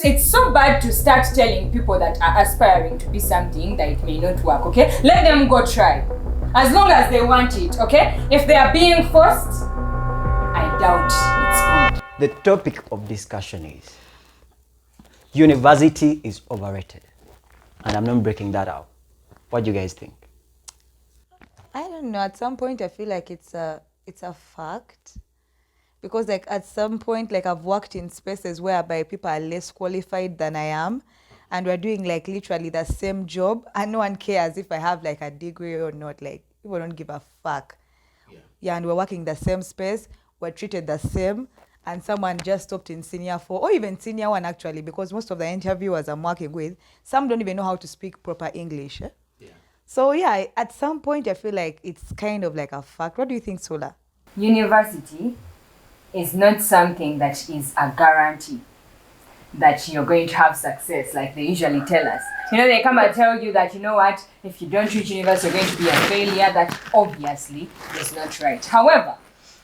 It's so bad to start telling people that are aspiring to be something that it may not work, okay? Let them go try. As long as they want it, okay? If they are being forced, I doubt it's good. The topic of discussion is university is overrated. And I'm not breaking that out. What do you guys think? I don't know. At some point, I feel like it's a fact. Because like at some point, like I've worked in spaces whereby people are less qualified than I am, and we're doing like literally the same job, and no one cares if I have like a degree or not. Like people don't give a fuck. Yeah, and we're working the same space, we're treated the same, and someone just stopped in senior 4 or even senior 1 actually, because most of the interviewers I'm working with, some don't even know how to speak proper English. Yeah. So yeah, at some point I feel like it's kind of like a fact. What do you think, Sola? University is not something that is a guarantee that you're going to have success, like they usually tell us. You know, they come and tell you that, you know what, if you don't reach university, you're going to be a failure. That obviously is not right. However,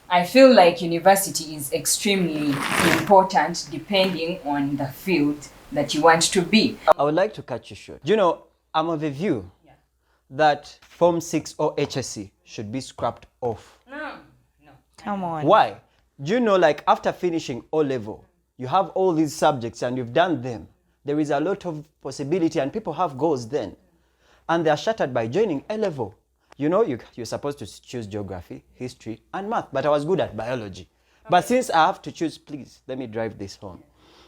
I feel like university is extremely important depending on the field that you want to be. I would like to cut you short. You know, I'm of the view that Form 6 or HSC should be scrapped off. No. Come on. Why? Do you know, like after finishing O-level, you have all these subjects and you've done them. There is a lot of possibility and people have goals then. And they are shattered by joining A-level. You know, you're supposed to choose geography, history, and math. But I was good at biology. Okay. But since I have to choose, please, let me drive this home.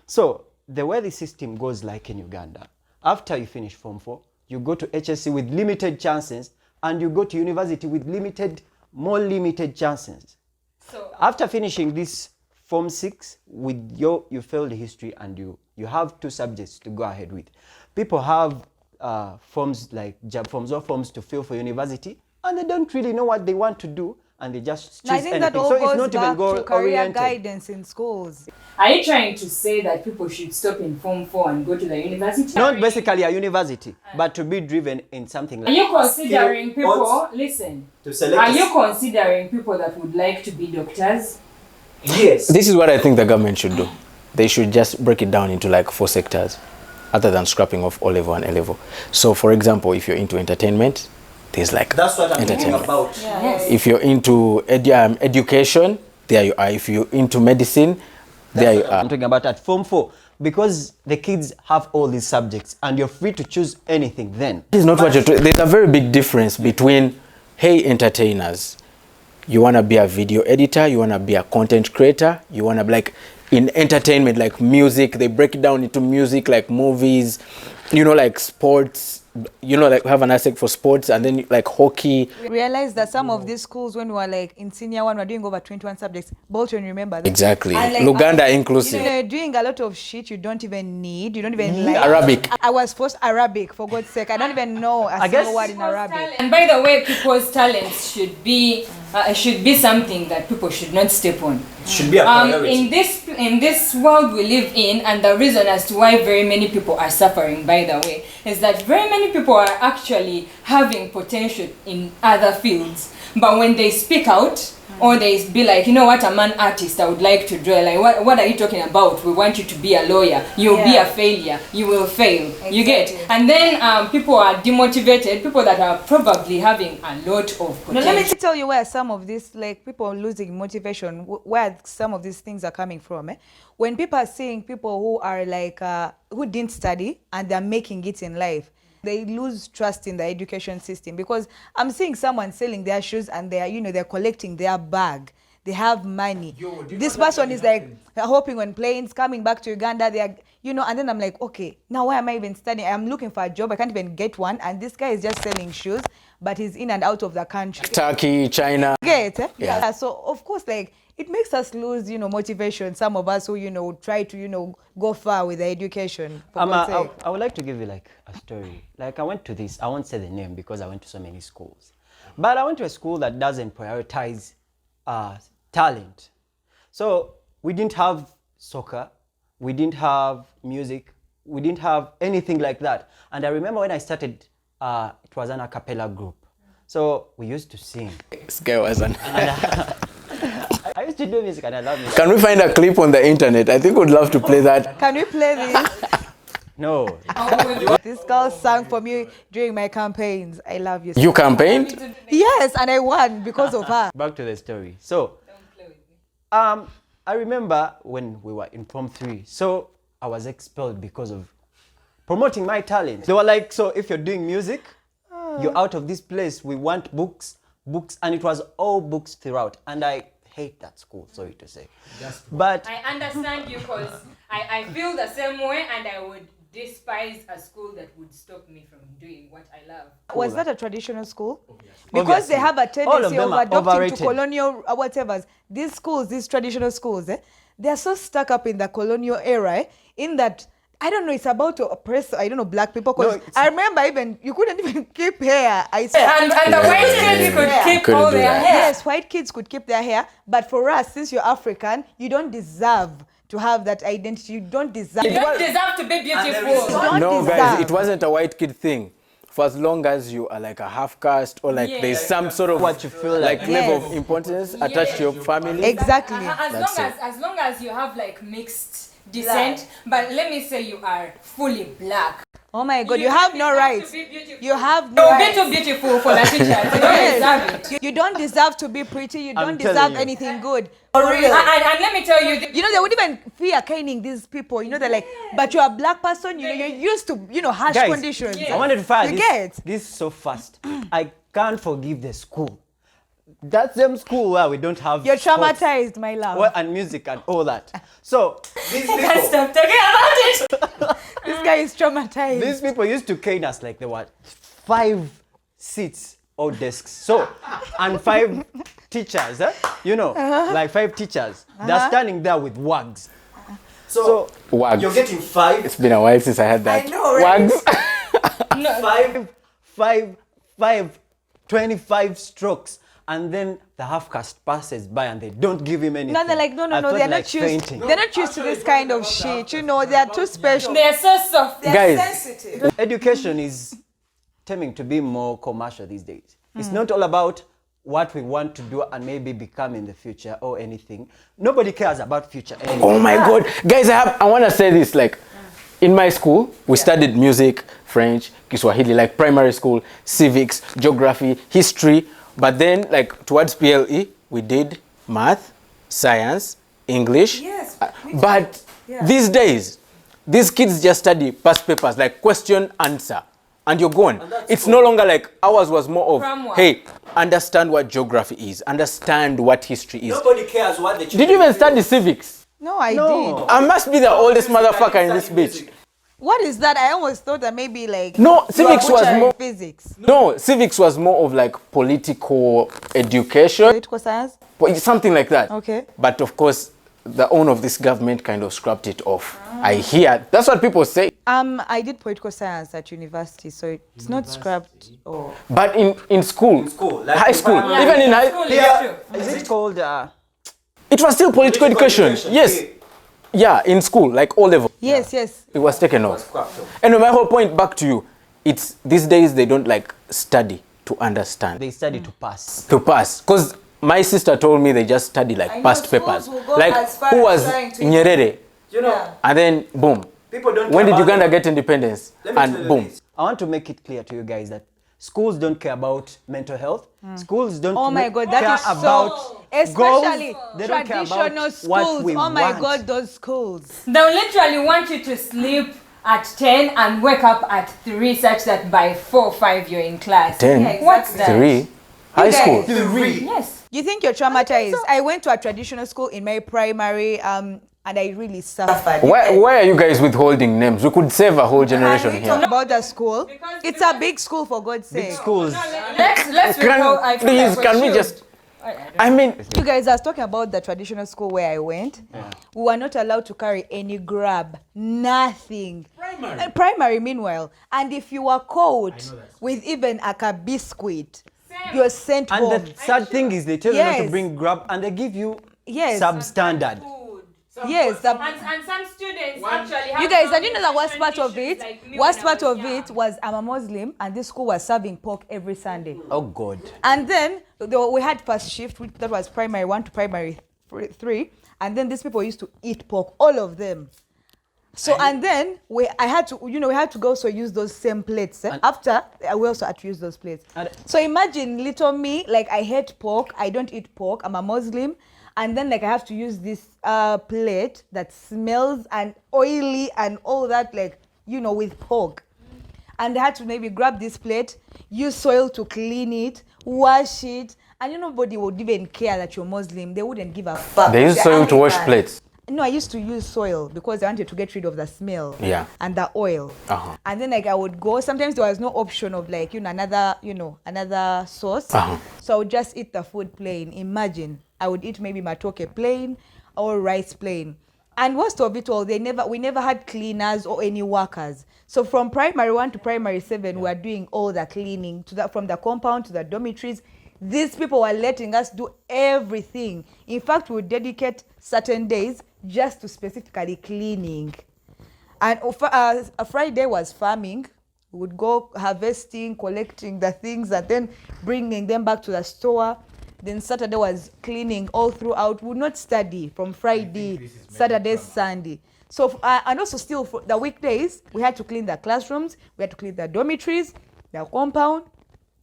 So the way the system goes like in Uganda, after you finish Form 4, you go to HSC with limited chances and you go to university with more limited chances. So after finishing this Form 6, with you failed history and you have 2 subjects to go ahead with. People have forms like job forms or forms to fill for university, and they don't really know what they want to do, and they just choose anything. That all so goes it's not back even goal to career oriented. guidance in schools. Are you trying to say that people should stop in Form 4 and go to the university? Not basically a university, but to be driven in something like. Are you considering people? Listen. Are you considering people that would like to be doctors? Yes. This is what I think the government should do. They should just break it down into like 4 sectors, other than scrapping off O-level and A-level. So, for example, if you're into entertainment, there's like that's what I'm talking about. Yeah. Yes. If you're into education, there you are. If you're into medicine, there you are. I'm talking about at Form 4, because the kids have all these subjects and you're free to choose anything then. This is not what you're doing. There's a very big difference between, hey, entertainers, you want to be a video editor, you want to be a content creator, you want to be like in entertainment, like music, they break it down into music, like movies, you know, like sports, you know, like have an aspect for sports, and then like hockey. Realize that some of these schools, when we were like in senior 1, we're doing over 21 subjects. Bolton, remember that? Exactly. And, like, Luganda inclusive. You know, you're doing a lot of shit you don't even need. You don't even like. Arabic. I was forced Arabic, for God's sake. I don't even know a single word in Arabic. And by the way, people's talents should be something that people should not step on. It should be a priority. In this world we live in, and the reason as to why very many people are suffering, by the way, is that very many people are actually having potential in other fields, but when they speak out, or they be like, you know what, I'm an artist, I would like to draw. Like, what are you talking about? We want you to be a lawyer. You'll be a failure. You will fail. Exactly. You get? And then people are demotivated. People that are probably having a lot of potential. Now, let me tell you where some of this, like people losing motivation, where some of these things are coming from. When people are seeing people who are like, who didn't study and they're making it in life, they lose trust in the education system, because I'm seeing someone selling their shoes and they're collecting their bag. They have money. This person is like hopping on planes, coming back to Uganda. They are, and then I'm like, okay, now why am I even studying? I'm looking for a job. I can't even get one. And this guy is just selling shoes, but he's in and out of the country. Turkey, China. Yeah. So of course, like, it makes us lose, motivation. Some of us who, try to, go far with the education. I would like to give you like a story. Like I went to I won't say the name because I went to so many schools. But I went to a school that doesn't prioritize talent. So we didn't have soccer. We didn't have music. We didn't have anything like that. And I remember when I started, it was an a cappella group. So we used to sing. This guy was an... I used to do music and I love music. Can we find a clip on the internet? I think we'd love to play that. Can we play this? No. This girl sang for me during my campaigns. I love you. You campaigned? Yes, and I won because of her. Back to the story. So, I remember when we were in Form 3. So, I was expelled because of promoting my talent. They were like, so if you're doing music, you're out of this place. We want books. And it was all books throughout. And I hate that school, sorry to say. But I understand you because I feel the same way and I would despise a school that would stop me from doing what I love. Was that a traditional school? Obviously. Because they have a tendency of adopting overrated. to colonial whatever. These schools, these traditional schools, they're so stuck up in the colonial era, in that, I don't know, it's about to oppress, I don't know, black people. Because I remember even, you couldn't even keep hair. I saw. And the white kids could keep Couldn't all do their that. hair. Yes, white kids could keep their hair. But for us, since you're African, you don't deserve to have that identity. You don't deserve. You don't deserve to be beautiful. Don't No, deserve. guys, it wasn't a white kid thing. For as long as you are like a half caste or like there's some sort of what you feel like like. level Yes. of importance attached to your family. Exactly. As long as you have like mixed descent, but let me say you are fully black. Oh my God, you don't have no deserve rights. to be beautiful. You have no You'll be rights. too beautiful for the teachers. You don't deserve it. You don't deserve to be pretty. You don't telling deserve you. anything good. And let me tell you, You know, they would even fear caning these people. You know, they're like, but you're a black person, you know, you're used to, you know, harsh Guys, conditions. I wanted to fire You get? this so fast. I can't forgive the school. That's them school where we don't have You're sports, traumatized, my love. well, and music and all that. So these can't people, stop talking about it. This guy is traumatized. these people used to cane us like there were 5 seats or desks. So, and 5 teachers, you know, like 5 teachers. They're standing there with wags. So Wags. you're getting 5. It's been a while since I had that. I know, right? Wags. 5, 25 strokes. And then the half caste passes by and they don't give him anything. No, they're like, no, I they're felt not like used. fainting. They're not used to this kind of shit. You know, they're too special. They're so soft. They're Guys. sensitive. Education is tending to be more commercial these days. It's not all about what we want to do and maybe become in the future or anything. Nobody cares about future anymore. Oh my God, guys! I want to say this. Like, in my school, we studied music, French, Kiswahili, like primary school, civics, geography, history. But then, like towards PLE, we did math, science, English. Yes, But these days, these kids just study past papers, like question, answer, and you're gone. It's no longer like ours was more From of, what? hey, understand what geography is, understand what history is. Nobody cares what the Did you even study civics? No, I No. did. I must be the oldest motherfucker in this bitch. What is that? I almost thought that maybe like No, civics you are was butchering more. physics. No, civics was more of like political education, Political science. something like that. Okay. But of course, the owner of this government kind of scrapped it off. I hear that's what people say. I did political science at university, so it's not scrapped. Or But in school, like high school, primary- even in high, School is Yeah. true. Is it called it was still political education. Yes. Yeah, in school, like all level. yes, yes. It was taken off. Anyway, my whole point back to you, it's these days they don't like study to understand, they study to pass. to pass. Because my sister told me they just study like I know past schools papers. will go Like as far who as was trying to- Nyerere, You know, and then boom. people don't When care did about Uganda them. get independence? And boom. I want to make it clear to you guys that schools don't care about mental health. Schools don't Oh my God, that care is so. about Especially goals. They don't care about traditional what schools. we Oh my want. God, those schools. They'll literally want you to sleep at 10 and wake up at 3 such that by 4 or 5 you're in class. 10, Yeah, What's that? 3, high guys- school. Yes. You think you're traumatized? I went to a traditional school in my primary, and I really suffered. Why are you guys withholding names? We could save a whole generation Talk here. about the school. Because- It's a big school, for God's sake. Schools. Let's recall, I feel Please, like can we should. just? I mean, You guys, I was talking about the traditional school where I went. We were not allowed to carry any grab, nothing. Primary, meanwhile. And if you were caught with even a biscuit, you're sent And home. the sad thing is they tell you not to Yes. bring grab and they give you Yes. substandard. Yes, And some students actually have you guys, and you know the nutrition worst part of issues it? like me Worst when I part of was young. it was I'm a Muslim, and this school was serving pork every Sunday. Oh God. And then we had first shift, that was primary 1 to primary 3, and then these people used to eat pork, all of them. So and then we had to go so use those same plates. After we also had to use those plates. So imagine little me, like I hate pork, I don't eat pork, I'm a Muslim, and then like I have to use this plate that smells and oily and all that, like with pork. And they had to maybe grab this plate, use soil to clean it, wash it, and nobody would even care that you're Muslim. They wouldn't give a fuck. They use soil to wash plates. No, I used to use soil because I wanted to get rid of the smell and the oil. And then like I would go, sometimes there was no option of like, another sauce. So I would just eat the food plain. Imagine, I would eat maybe matoke plain or rice plain. And worst of it all, we never had cleaners or any workers. So from primary 1 to primary 7, we were doing all the cleaning from the compound to the dormitories. These people were letting us do everything. In fact, we would dedicate certain days just to specifically cleaning. And a Friday was farming. We would go harvesting, collecting the things, and then bringing them back to the store. Then Saturday was cleaning all throughout. We would not study from Friday, Saturday, Sunday. So, and also still for the weekdays, we had to clean the classrooms, we had to clean the dormitories, the compound.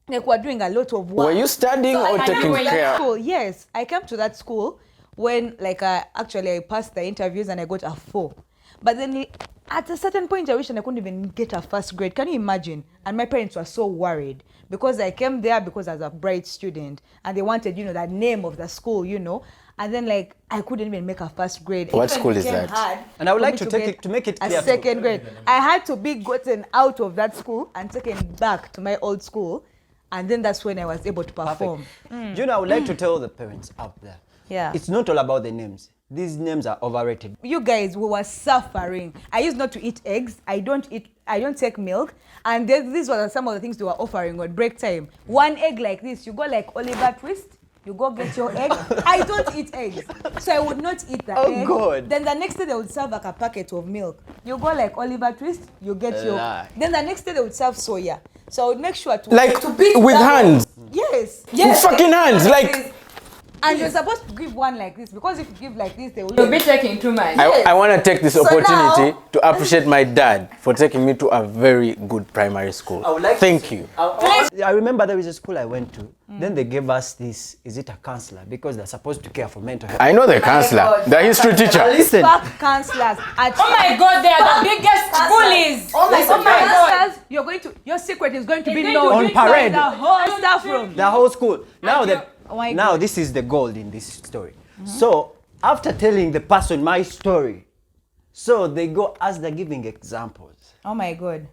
Like we're doing a lot of work. Were you studying or taking care? School, yes, I came to that school when actually I passed the interviews and I got a 4. But then at a certain point I wish I couldn't even get a first grade. Can you imagine? And my parents were so worried because I came there because I was a bright student and they wanted, the name of the school, And then I couldn't even make a first grade. What school is that? And I would like to make it clear. A second grade. I had to be gotten out of that school and taken back to my old school. And then that's when I was able to perform. I would like to tell the parents out there. Yeah. It's not all about the names. These names are overrated. You guys, we were suffering. I used not to eat eggs. I don't take milk. And these were some of the things they were offering on break time. 1 egg like this, you go like Oliver Twist, you go get your egg. I don't eat eggs. So I would not eat the egg. Oh, God. Then the next day they would serve like a packet of milk. You go like Oliver Twist, you get your... Then the next day they would serve soya. So I would make sure to beat with hands. Yes. With fucking hands. And you're supposed to give one like this because if you give like this, they will. You'll be taking too much. I want to take this opportunity to appreciate my dad for taking me to a very good primary school. Thank you. I remember there was a school I went to. Then they gave us this, is it a counselor? Because they're supposed to care for mental health. I know the counselor, the history teacher. Listen. Fuck counselors. Oh my God, they are the biggest bullies. Oh my God. Counselors, your secret is going to be known On parade. by the whole staff room. The whole school. my Now God. this is the gold in this story. So after telling the person my story, so they go as they're giving examples. Oh my God.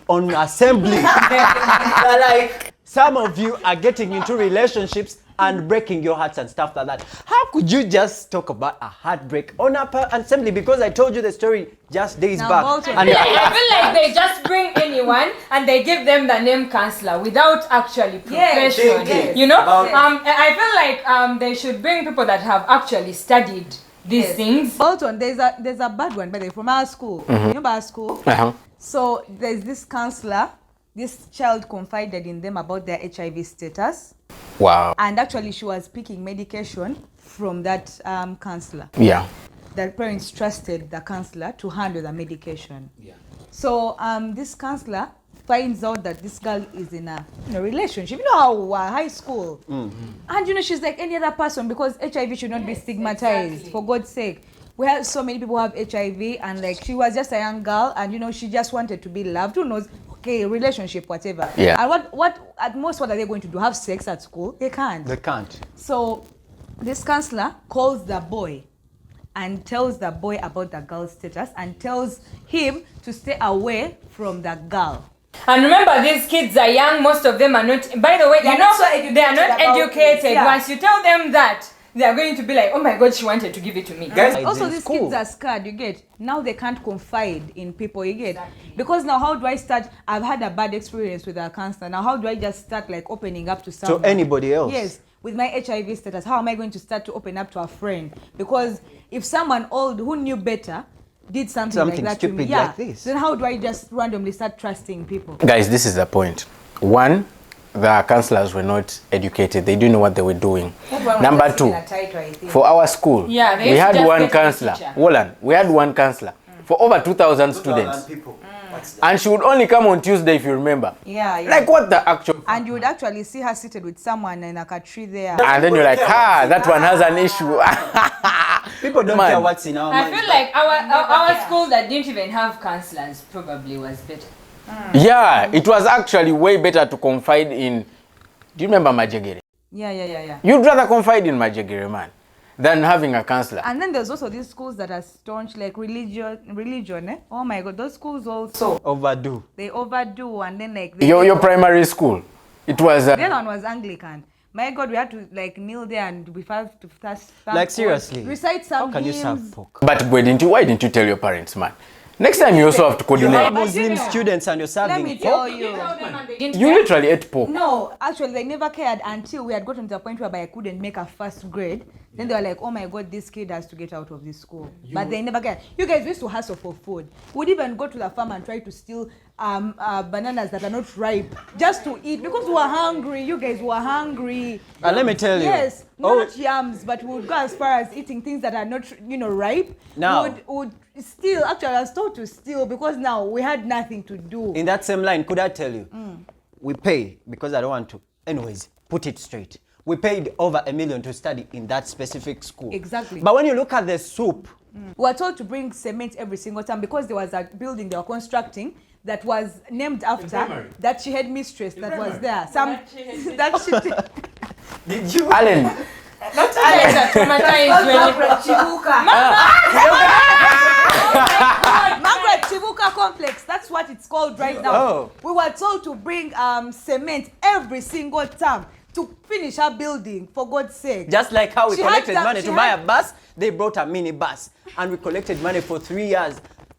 On assembly, they're like, some of you are getting into relationships and breaking your hearts and stuff like that. How could you just talk about a heartbreak on assembly? Because I told you the story just days Now, back. Bolton. And I feel like they just bring anyone and they give them the name counselor without actually profession. yes. You know, About- I feel like they should bring people that have actually studied these things. Bolton, there's a bad one, by the way, from our school. You remember our school? Uh-huh. So there's this counselor. This child confided in them about their HIV status. Wow. And actually, she was picking medication from that counselor. Yeah. The parents trusted the counselor to handle the medication. Yeah. So this counselor finds out that this girl is in a relationship. You know how high school. And she's like any other person because HIV should not be stigmatized. Exactly. For God's sake. We have so many people who have HIV, and like she was just a young girl, and she just wanted to be loved. Who knows? Okay, relationship, whatever. Yeah. And what at most what are they going to do? Have sex at school? They can't. they can't. So this counselor calls the boy and tells the boy about the girl's status and tells him to stay away from the girl. And remember, these kids are young. Most of them are not. By the way, They are not so educated they are not about educated. this, yeah. Once you tell them that, they are going to be like, oh my God, she wanted to give it to me. Guys, Also, in these school. kids are scared, you get. Now they can't confide in people, you get. Because now how do I start? I've had a bad experience with a counselor. Now how do I just start like opening up to someone? To anybody else. Yes. With my HIV status, how am I going to start to open up to a friend? Because if someone old who knew better did something like that to me, stupid like this. then how do I just randomly start trusting people? Guys, this is the point. One, the counselors were not educated. They didn't know what they were doing. Number two, For for our school, Yeah, they we used to had just one get a counselor. teacher. Wolan, we had one counselor for over 2,000 students. people. And she would only come on Tuesday, if you remember. yeah, yeah. Like, what the actual... And you would actually see her seated with someone in like a tree there. And then you're like, that one has an issue. People don't Man. care what's in our I minds. feel like our school that didn't even have counselors probably was better. Yeah, it was actually way better to confide in... Do you remember Majegere? Yeah. You'd rather confide in Majegere, man, than having a counselor. And then there's also these schools that are staunch, like religion, eh? Oh my God, those schools also, Overdue. they overdo, and then like... Your primary school, it was... The other one was Anglican. My God, we had to like kneel there and we had to Like, seriously? recite some How can you hymns. serve pork? But why didn't you tell your parents, man? Next time you also have to You coordinate. have Muslim students and you're Let serving me pork. tell you. You literally ate pork. No, actually, they never cared until we had gotten to the point whereby I couldn't make a first grade. Then they were like, oh my God, this kid has to get out of this school. But they never cared. You guys used to hustle for food. We'd even go to the farm and try to steal bananas that are not ripe just to eat because we were hungry. You guys were hungry. And let me tell you. Yes, not yams, but we would go as far as eating things that are not, ripe. Now. Would steal. Actually, I was told to steal because now we had nothing to do. In that same line, could I tell you? We pay, because I don't want to. Anyways, put it straight. We paid over $1 million to study in that specific school. Exactly. But when you look at the soup, We were told to bring cement every single time because there was a building they were constructing that was named after that she had mistress that was there. That she did you? Alan, Margaret Chibuka complex, that's what it's called right now. Oh. We were told to bring cement every single time to finish our building, for God's sake. Just like how we She had collected that- money she to buy had- a bus, they brought a mini bus. And we collected money for 3 years.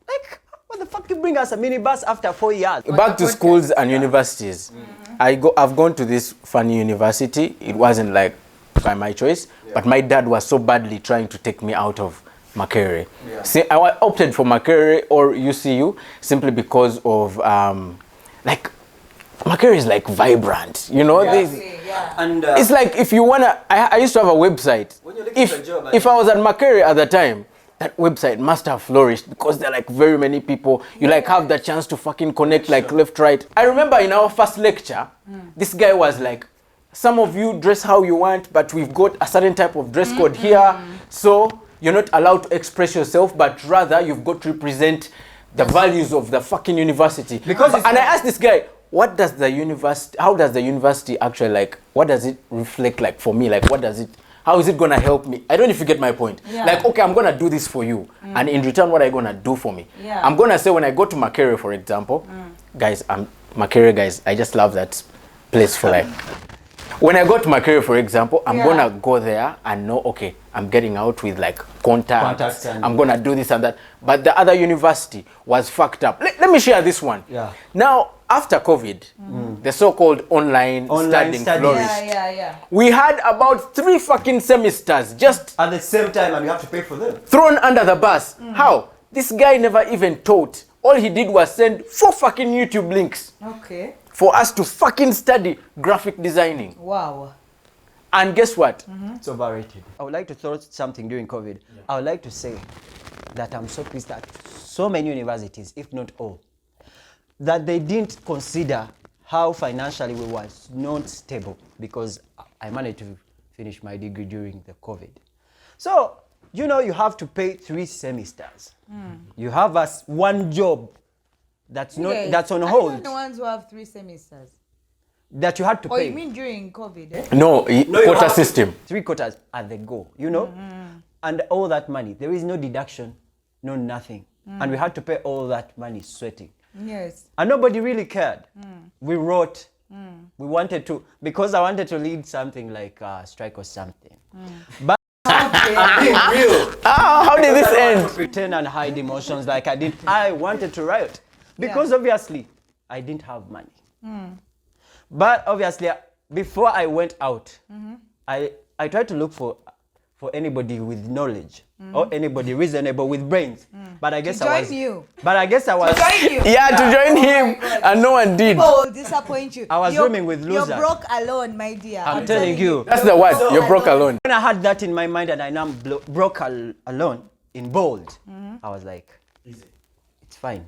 Like, what the fuck you bring us a mini bus after 4 years? back to schools and universities. I've gone to this funny university. It wasn't like by my choice, but my dad was so badly trying to take me out of Makerere. See, I opted for Makerere or UCU simply because of like Makerere is like vibrant, And It's like if you wanna, I used to have a website. When you're looking for a job, If I was at Makerere at the time, that website must have flourished because there are like very many people. You like have the chance to fucking connect like left, right. I remember in our first lecture, this guy was like, some of you dress how you want, but we've got a certain type of dress code here. So you're not allowed to express yourself, but rather you've got to represent the values of the fucking university. And I asked this guy, what does the university, how does the university actually like, what does it reflect like for me? Like, what does it, how is it going to help me? I don't know if you get my point. Yeah. Like, okay, I'm going to do this for you. And in return, what are you going to do for me? Yeah. I'm going to say when I go to Makerere, for example, guys, Makerere, guys, I just love that place for like, when I go to Makerere, for example, I'm going to go there and know, okay, I'm getting out with like contacts I'm going to do this and that. But the other university was fucked up. Let me share this one. Yeah. Now, after COVID, the so-called online studying studies. flourished. Yeah. We had about 3 fucking semesters just at the same time, and you have to pay for them. thrown under the bus. How? This guy never even taught. All he did was send 4 fucking YouTube links Okay. for us to fucking study graphic designing. Wow. And guess what? It's overrated. I would like to throw something during COVID. I would like to say that I'm so pissed at so many universities, if not all, that they didn't consider how financially we was not stable, because I managed to finish my degree during the COVID. So, you have to pay 3 semesters. You have one job that's that's on hold, Are you the ones who have 3 semesters? that you had to Oh, pay. you mean during COVID, eh? No, you quota have to- system. 3 quarters at the go, and all that money, there is no deduction, no nothing, and we had to pay all that money sweating, Yes. and nobody really cared. We wrote, we wanted to, because I wanted to lead something like strike or something, but I'm being real. How did this end? Pretend and hide emotions like I did. I wanted to riot because obviously I didn't have money. But obviously, before I went out, I tried to look for anybody with knowledge or anybody reasonable with brains. But I guess I was. But I guess I was. Yeah, to join him, and no one did. People will disappoint you. I was rooming with losers. You're broke alone, my dear. I'm telling you. That's the word. You're broke alone. When I had that in my mind and I now broke alone in bold, I was like, it's fine.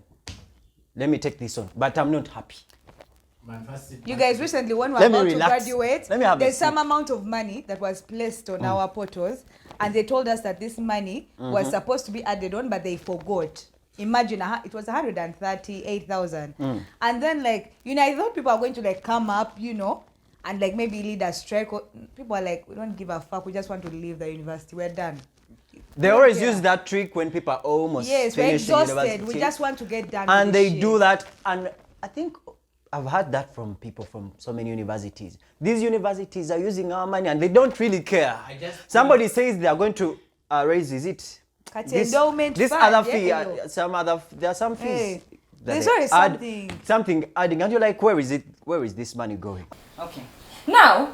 Let me take this on. But I'm not happy. You guys, recently when we were about to graduate, there's some amount of money that was placed on our portals, and they told us that this money was supposed to be added on, but they forgot. Imagine, it was 138,000. And then, like, you know, I thought people are going to, like, come up, you know, and, like, maybe lead a strike. People are like, we don't give a fuck. We just want to leave the university. We're done. They always use that trick when people are almost we're exhausted. University. We just want to get done. And they do that. And I think I've heard that from people from so many universities. These universities are using our money and they don't really care. Somebody says they are going to raise, is it? This other fee, there are some fees. Hey, there's always something adding, and you're like, where is it? Where is this money going? Okay. Now,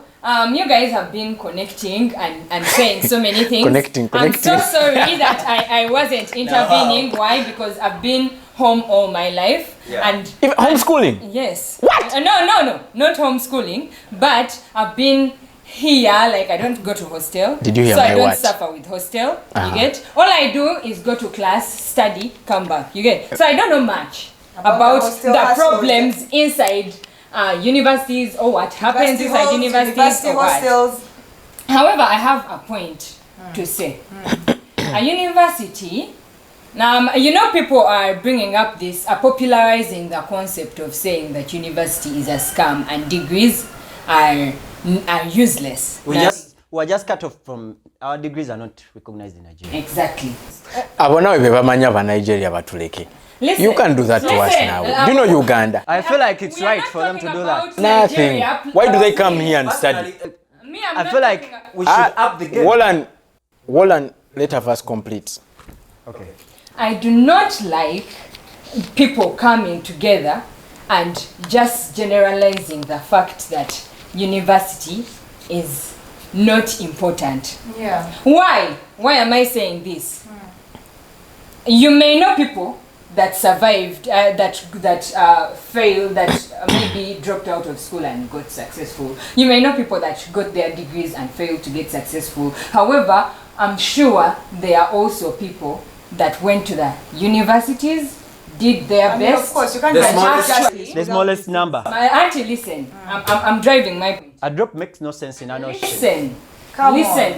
you guys have been connecting and saying so many things. Connecting. I'm so sorry that I wasn't intervening. No. Why? Because I've been home all my life. Yeah. And even homeschooling? Yes. What? No, not homeschooling. But I've been here, like I don't go to hostel. Did you hear so my I don't what? suffer with hostel. You get? All I do is go to class, study, come back. You get? So I don't know much about the problems inside universities or what happens inside universities or what. However, I have a point to say. A university, now you know people are bringing up this, popularizing the concept of saying that university is a scam and degrees are useless. We're just cut off from, our degrees are not recognized in Nigeria. Exactly. Listen, you can do that to us now. Do you know Uganda? I feel like it's right for them to do that. Nothing. Why do they come here and study? I feel like we should up the game. Wallan, let us complete. Okay. I do not like people coming together and just generalizing the fact that university is not important. Yeah. Why? Why am I saying this? You may know people that survived, that failed, that maybe dropped out of school and got successful. You may know people that got their degrees and failed to get successful. However, I'm sure there are also people that went to the universities, did their best. Of course, you can't the smallest number. My auntie, listen. I'm driving my point. A drop makes no sense in our Listen,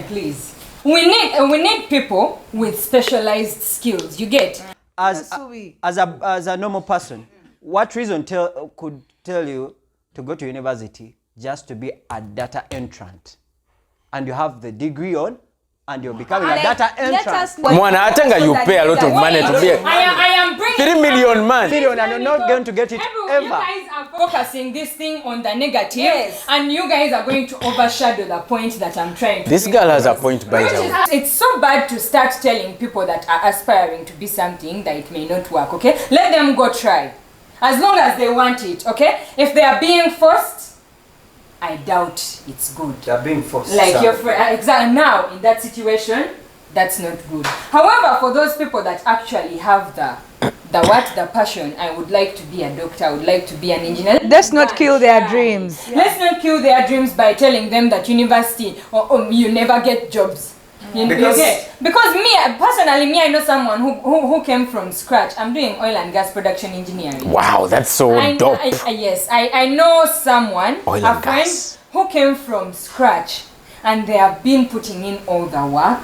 please. We need people with specialized skills. You get? As a normal person, what reason could tell you to go to university just to be a data entrant, and you have the degree on, and you're becoming a data entrant? Mwana, Atanga, you pay a lot of money to be. I am bringing 3 million man. And you're not going to get it ever. You guys are focusing this thing on the negative, and you guys are going to overshadow the point that I'm trying to. This girl has a point, by the way. It's so bad to start telling people that are aspiring to be something that it may not work. Okay, let them go try, as long as they want it. Okay, if they are being forced, I doubt it's good. They're being forced. Like your friend, exactly. Now in that situation, that's not good. However, for those people that actually have the passion, I would like to be a doctor, I would like to be an engineer. Let's not kill their dreams. Yeah. Let's not kill their dreams by telling them that university or you never get jobs. Because me personally, I know someone who came from scratch. I'm doing oil and gas production engineering. Wow, that's so dope. Yes, I know someone, a friend who came from scratch, and they have been putting in all the work.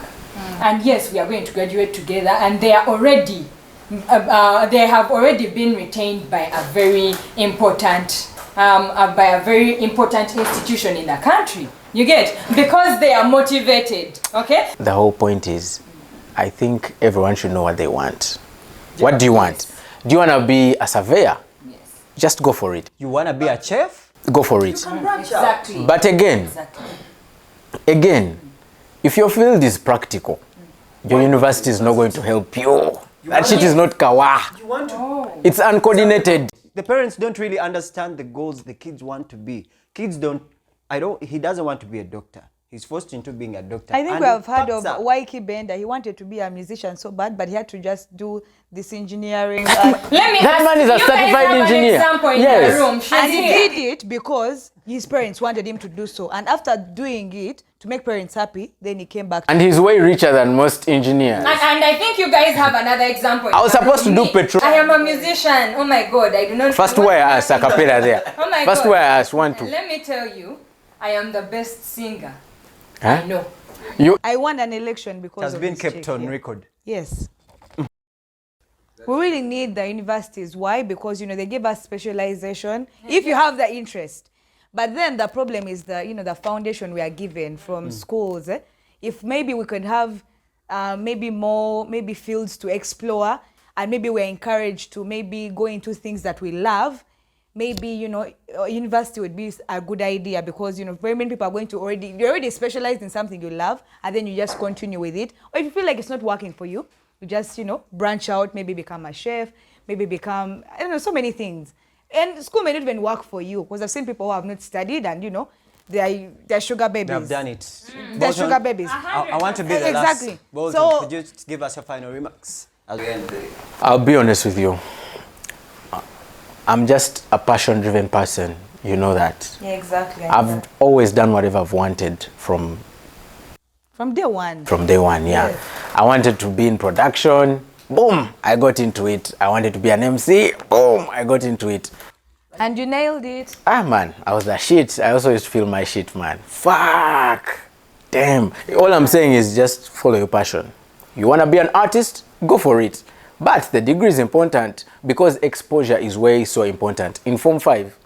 And yes, we are going to graduate together, and they are already they have already been retained by a very important institution in the country. You get? Because they are motivated. Okay? The whole point is, I think everyone should know what they want. What do you want? Do you want to be a surveyor? Yes. Just go for it. You want to be a chef? Go for it. Exactly. But again, if your field is practical, your university is not going to help you. That shit is not kawa. It's uncoordinated. The parents don't really understand the goals the kids want to be. He doesn't want to be a doctor. He's forced into being a doctor. I think And we have he heard of fucks up. Waiki Bender. He wanted to be a musician so bad, but he had to just do this engineering. Let me That ask man is a you guys certified have engineer. An example in Yes. the room. She's And he here. did it because his parents wanted him to do so. And after doing it, to make parents happy, then he came back. And he's way richer than most engineers. And I think you guys have another example. I was supposed to do Me, petrol. I am a musician. Oh my God, I do not. First where I asked, a cappella there. Oh my First God. where I asked, 1, 2. Let me tell you, I am the best singer. Huh? I know. I won an election because It has of been this kept chick, on yeah. record. Yes. We really need the universities. Why? Because, they give us specialization if you have the interest. But then the problem is the foundation we are given from schools. If maybe we could have maybe more, maybe fields to explore, and maybe we're encouraged to maybe go into things that we love, maybe, university would be a good idea because, very many people are going to you're already specialized in something you love, and then you just continue with it. Or if you feel like it's not working for you, you just, branch out, maybe become a chef, maybe become, I don't know, so many things. And school may not even work for you because I've seen people who have not studied and, they're sugar babies. They've done it. They're Bolton, sugar babies. I want to be the Exactly. last. Bolton, So- could you just give us your final remarks as we end the day? I'll be honest with you. I'm just a passion-driven person. You know that. Yeah, exactly. I've always done whatever I've wanted from From day one. day one, yeah. Yes. I wanted to be in production. Boom, I got into it. I wanted to be an MC. Boom, I got into it. And you nailed it. Ah, man, I was the shit. I also used to feel my shit, man. Fuck. Damn. All I'm saying is just follow your passion. You want to be an artist? Go for it. But the degree is important because exposure is way so important. In Form 5,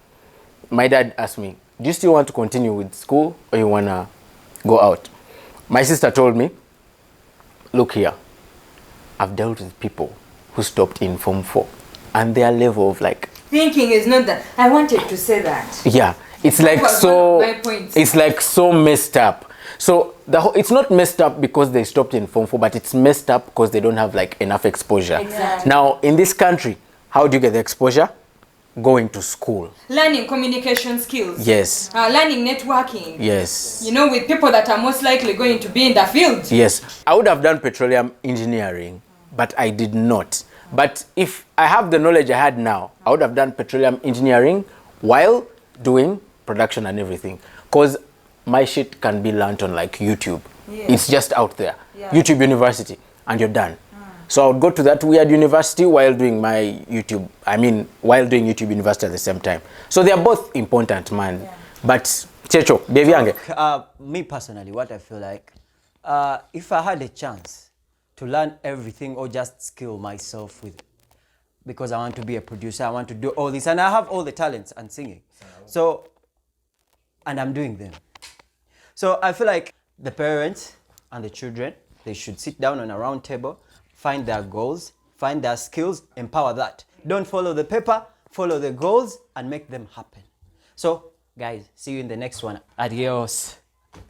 my dad asked me, do you still want to continue with school or you want to go out? My sister told me, look here, I've dealt with people who stopped in Form 4 and their level of like... Thinking is not that. I wanted to say that. Yeah, it's like was so... one of my points. It's like so messed up. So it's not messed up because they stopped in Form 4, but it's messed up because they don't have like enough exposure. Exactly. Now, in this country, how do you get the exposure? Going to school. Learning communication skills. Yes. Learning networking. Yes. With people that are most likely going to be in the field. Yes. I would have done petroleum engineering, but I did not. But if I have the knowledge I had now, I would have done petroleum engineering while doing production and everything. Because my shit can be learnt on like YouTube. Yeah. It's just out there. Yeah. YouTube University, and you're done. So I would go to that weird university while doing my YouTube. While doing YouTube University at the same time. So they are both important, man. Yeah. But Checho, Baby Yange. Me personally, what I feel like, if I had a chance to learn everything or just skill myself with, because I want to be a producer, I want to do all this, and I have all the talents and singing. So, and I'm doing them. So I feel like the parents and the children, they should sit down on a round table, find their goals, find their skills, empower that. Don't follow the paper, follow the goals and make them happen. So guys, see you in the next one. Adios.